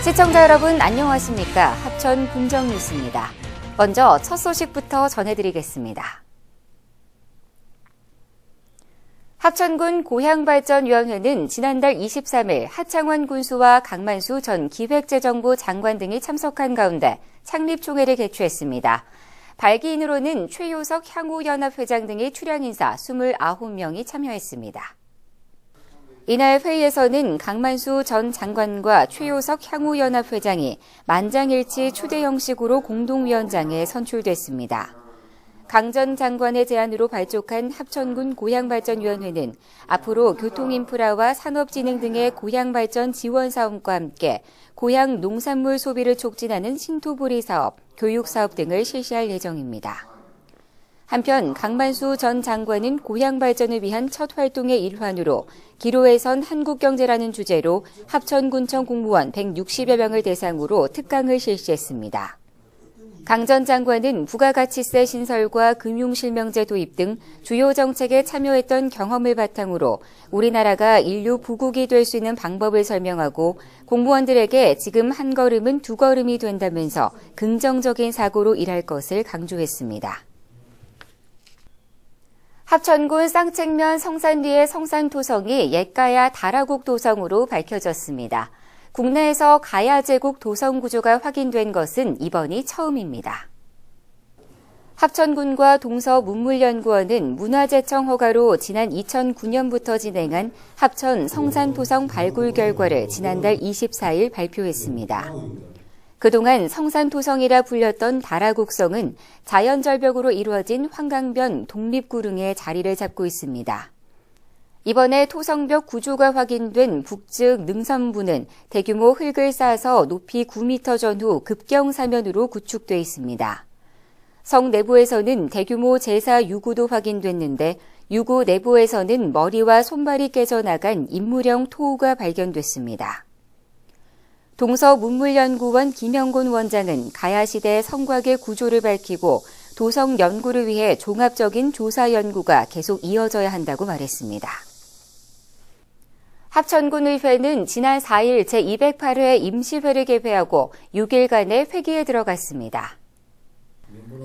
시청자 여러분 안녕하십니까? 합천 군정뉴스입니다. 먼저 첫 소식부터 전해드리겠습니다. 합천군 고향발전위원회는 지난달 23일 하창원 군수와 강만수 전 기획재정부 장관 등이 참석한 가운데 창립총회를 개최했습니다. 발기인으로는 최효석 향후연합회장 등의 출연 인사 29명이 참여했습니다. 이날 회의에서는 강만수 전 장관과 최효석 향후연합회장이 만장일치 초대 형식으로 공동위원장에 선출됐습니다. 강 전 장관의 제안으로 발족한 합천군 고향발전위원회는 앞으로 교통인프라와 산업진흥 등의 고향발전 지원 사업과 함께 고향 농산물 소비를 촉진하는 신토부리 사업, 교육사업 등을 실시할 예정입니다. 한편 강만수 전 장관은 고향 발전을 위한 첫 활동의 일환으로 기로에선 한국경제라는 주제로 합천군청 공무원 160여 명을 대상으로 특강을 실시했습니다. 강 전 장관은 부가가치세 신설과 금융실명제 도입 등 주요 정책에 참여했던 경험을 바탕으로 우리나라가 인류 부국이 될 수 있는 방법을 설명하고 공무원들에게 지금 한 걸음은 두 걸음이 된다면서 긍정적인 사고로 일할 것을 강조했습니다. 합천군 쌍책면 성산리의 성산토성이 옛가야 다라국 도성으로 밝혀졌습니다. 국내에서 가야 제국 도성 구조가 확인된 것은 이번이 처음입니다. 합천군과 동서문물연구원은 문화재청 허가로 지난 2009년부터 진행한 합천 성산토성 발굴 결과를 지난달 24일 발표했습니다. 그동안 성산토성이라 불렸던 다라국성은 자연절벽으로 이루어진 환강변 독립구릉에 자리를 잡고 있습니다. 이번에 토성벽 구조가 확인된 북측 능선부는 대규모 흙을 쌓아서 높이 9m 전후 급경사면으로 구축돼 있습니다. 성 내부에서는 대규모 제사 유구도 확인됐는데 유구 내부에서는 머리와 손발이 깨져나간 인물형 토우가 발견됐습니다. 동서문물연구원 김영곤 원장은 가야시대 성곽의 구조를 밝히고 도성 연구를 위해 종합적인 조사 연구가 계속 이어져야 한다고 말했습니다. 합천군의회는 지난 4일 제208회 임시회를 개회하고 6일간의 회기에 들어갔습니다.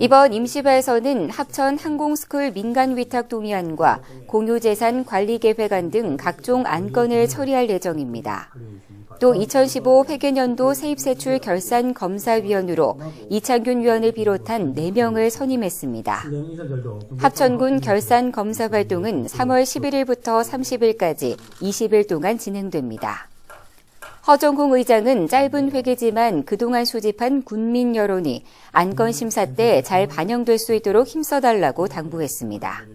이번 임시회에서는 합천 항공스쿨 민간위탁동의안과 공유재산 관리계획안 등 각종 안건을 처리할 예정입니다. 또 2015 회계년도 세입세출 결산검사위원으로 이창균 위원을 비롯한 4명을 선임했습니다. 합천군 결산검사 활동은 3월 11일부터 30일까지 20일 동안 진행됩니다. 허정홍 의장은 짧은 회기지만 그동안 수집한 군민 여론이 안건 심사 때 잘 반영될 수 있도록 힘써달라고 당부했습니다.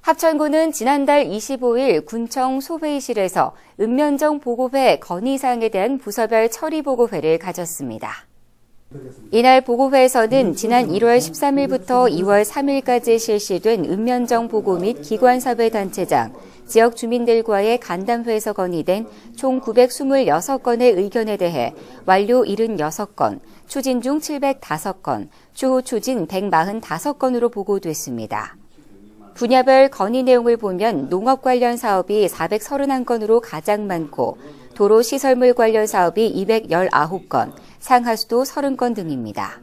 합천군은 지난달 25일 군청 소회의실에서 읍면정 보고회 건의사항에 대한 부서별 처리 보고회를 가졌습니다. 이날 보고회에서는 지난 1월 13일부터 2월 3일까지 실시된 읍면정 보고 및 기관사회단체장, 지역 주민들과의 간담회에서 건의된 총 926건의 의견에 대해 완료 76건, 추진 중 705건, 추후 추진 145건으로 보고됐습니다. 분야별 건의 내용을 보면 농업 관련 사업이 431건으로 가장 많고 도로시설물 관련 사업이 219건, 상하수도 30건 등입니다.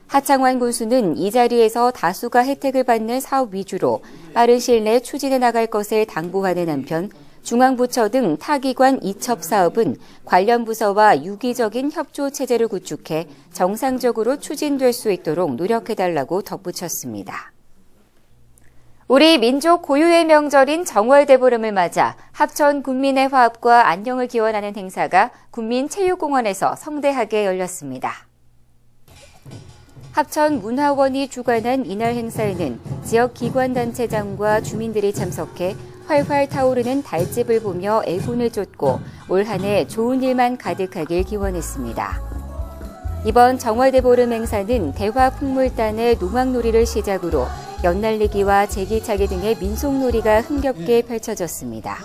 하창원 군수는 이 자리에서 다수가 혜택을 받는 사업 위주로 빠른 시일 내 추진해 나갈 것을 당부하는 한편 중앙부처 등 타기관 이첩 사업은 관련 부서와 유기적인 협조 체제를 구축해 정상적으로 추진될 수 있도록 노력해달라고 덧붙였습니다. 우리 민족 고유의 명절인 정월대보름을 맞아 합천 군민의 화합과 안녕을 기원하는 행사가 군민체육공원에서 성대하게 열렸습니다. 합천문화원이 주관한 이날 행사에는 지역 기관단체장과 주민들이 참석해 활활 타오르는 달집을 보며 애군을 쫓고 올 한 해 좋은 일만 가득하길 기원했습니다. 이번 정월대보름 행사는 대화풍물단의 농악놀이를 시작으로 연날리기와 제기차기 등의 민속놀이가 흥겹게 펼쳐졌습니다.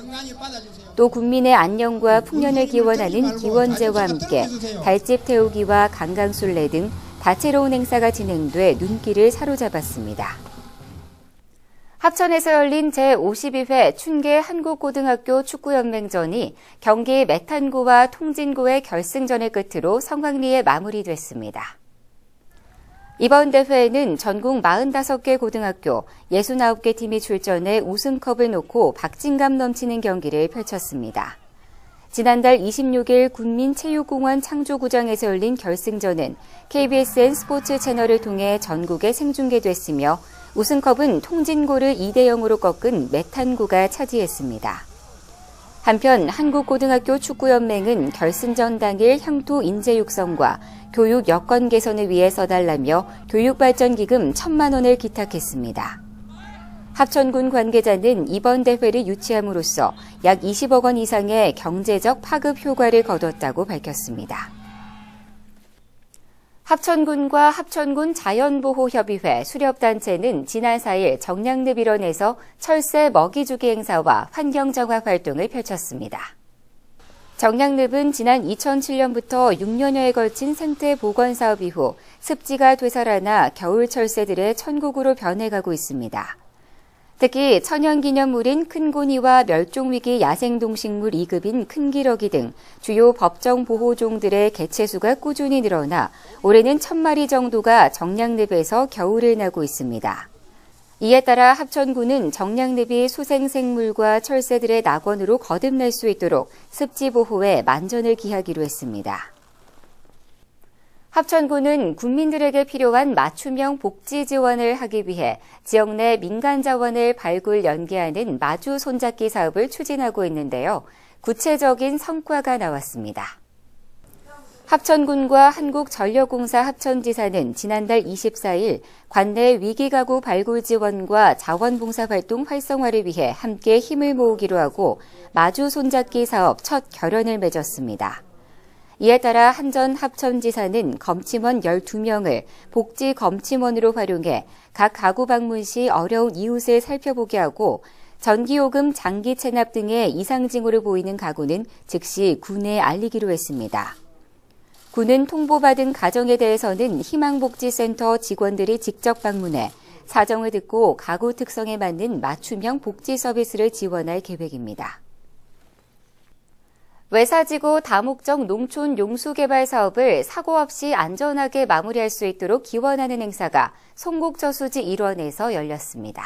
또 국민의 안녕과 풍년을 기원하는 기원제와 함께 달집 태우기와 강강술래 등 다채로운 행사가 진행돼 눈길을 사로잡았습니다. 합천에서 열린 제52회 춘계 한국고등학교 축구연맹전이 경기 메탄고와 통진고의 결승전을 끝으로 성황리에 마무리됐습니다. 이번 대회에는 전국 45개 고등학교 69개 팀이 출전해 우승컵을 놓고 박진감 넘치는 경기를 펼쳤습니다. 지난달 26일 군민체육공원 창조구장에서 열린 결승전은 KBSN 스포츠 채널을 통해 전국에 생중계됐으며 우승컵은 통진고를 2대0으로 꺾은 메탄고가 차지했습니다. 한편 한국고등학교 축구연맹은 결승전 당일 향토 인재 육성과 교육 여건 개선을 위해 써달라며 교육발전기금 1,000만 원을 기탁했습니다. 합천군 관계자는 이번 대회를 유치함으로써 약 20억 원 이상의 경제적 파급 효과를 거뒀다고 밝혔습니다. 합천군과 합천군 자연보호협의회 수렵단체는 지난 4일 정량늪 일원에서 철새 먹이주기 행사와 환경정화 활동을 펼쳤습니다. 정량늪은 지난 2007년부터 6년여에 걸친 생태 복원 사업 이후 습지가 되살아나 겨울 철새들의 천국으로 변해가고 있습니다. 특히 천연기념물인 큰고니와 멸종위기 야생동식물 2급인 큰기러기 등 주요 법정보호종들의 개체수가 꾸준히 늘어나 올해는 1,000마리 정도가 정량늪에서 겨울을 나고 있습니다. 이에 따라 합천군은 정량늪이 수생생물과 철새들의 낙원으로 거듭날 수 있도록 습지 보호에 만전을 기하기로 했습니다. 합천군은 국민들에게 필요한 맞춤형 복지 지원을 하기 위해 지역 내 민간 자원을 발굴 연계하는 마주 손잡기 사업을 추진하고 있는데요. 구체적인 성과가 나왔습니다. 합천군과 한국전력공사 합천지사는 지난달 24일 관내 위기가구 발굴 지원과 자원봉사활동 활성화를 위해 함께 힘을 모으기로 하고 마주 손잡기 사업 첫 결연을 맺었습니다. 이에 따라 한전 합천지사는 검침원 12명을 복지 검침원으로 활용해 각 가구 방문 시 어려운 이웃을 살펴보게 하고 전기요금 장기 체납 등의 이상 징후를 보이는 가구는 즉시 군에 알리기로 했습니다. 군은 통보받은 가정에 대해서는 희망복지센터 직원들이 직접 방문해 사정을 듣고 가구 특성에 맞는 맞춤형 복지 서비스를 지원할 계획입니다. 외사지구 다목적 농촌 용수개발 사업을 사고 없이 안전하게 마무리할 수 있도록 기원하는 행사가 송곡저수지 일원에서 열렸습니다.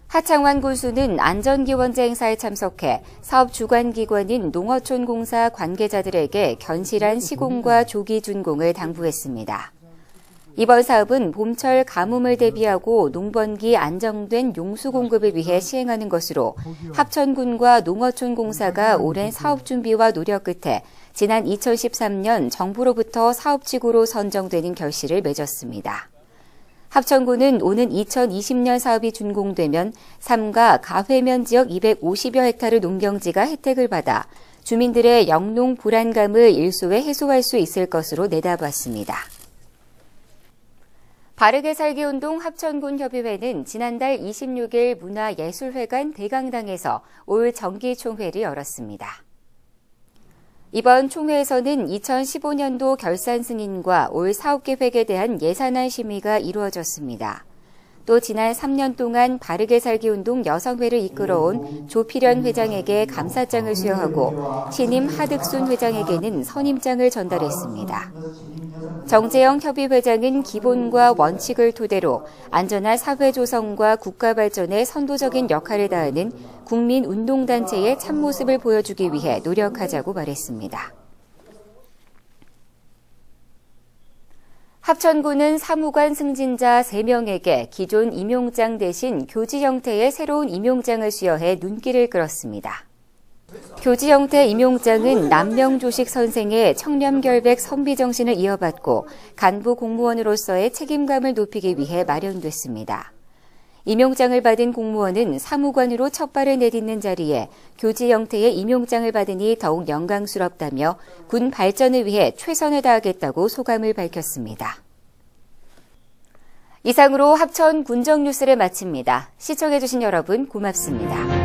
하창환 군수는 안전기원제 행사에 참석해 사업 주관기관인 농어촌공사 관계자들에게 견실한 시공과 조기 준공을 당부했습니다. 이번 사업은 봄철 가뭄을 대비하고 농번기 안정된 용수 공급을 위해 시행하는 것으로 합천군과 농어촌공사가 오랜 사업 준비와 노력 끝에 지난 2013년 정부로부터 사업지구로 선정되는 결실을 맺었습니다. 합천군은 오는 2020년 사업이 준공되면 삼가 가회면 지역 250여 헥타르 농경지가 혜택을 받아 주민들의 영농 불안감을 일소에 해소할 수 있을 것으로 내다봤습니다. 바르게 살기 운동 합천군 협의회는 지난달 26일 문화예술회관 대강당에서 올 정기총회를 열었습니다. 이번 총회에서는 2015년도 결산 승인과 올 사업계획에 대한 예산안 심의가 이루어졌습니다. 또 지난 3년 동안 바르게 살기 운동 여성회를 이끌어온 조필연 회장에게 감사장을 수여하고 신임 하득순 회장에게는 선임장을 전달했습니다. 정재영 협의회장은 기본과 원칙을 토대로 안전한 사회 조성과 국가 발전에 선도적인 역할을 다하는 국민운동단체의 참모습을 보여주기 위해 노력하자고 말했습니다. 합천군은 사무관 승진자 3명에게 기존 임용장 대신 교지 형태의 새로운 임용장을 수여해 눈길을 끌었습니다. 교지 형태 임용장은 남명조식 선생의 청렴결백 선비정신을 이어받고 간부 공무원으로서의 책임감을 높이기 위해 마련됐습니다. 임용장을 받은 공무원은 사무관으로 첫 발을 내딛는 자리에 교지 형태의 임용장을 받으니 더욱 영광스럽다며 군 발전을 위해 최선을 다하겠다고 소감을 밝혔습니다. 이상으로 합천 군정 뉴스를 마칩니다. 시청해주신 여러분 고맙습니다.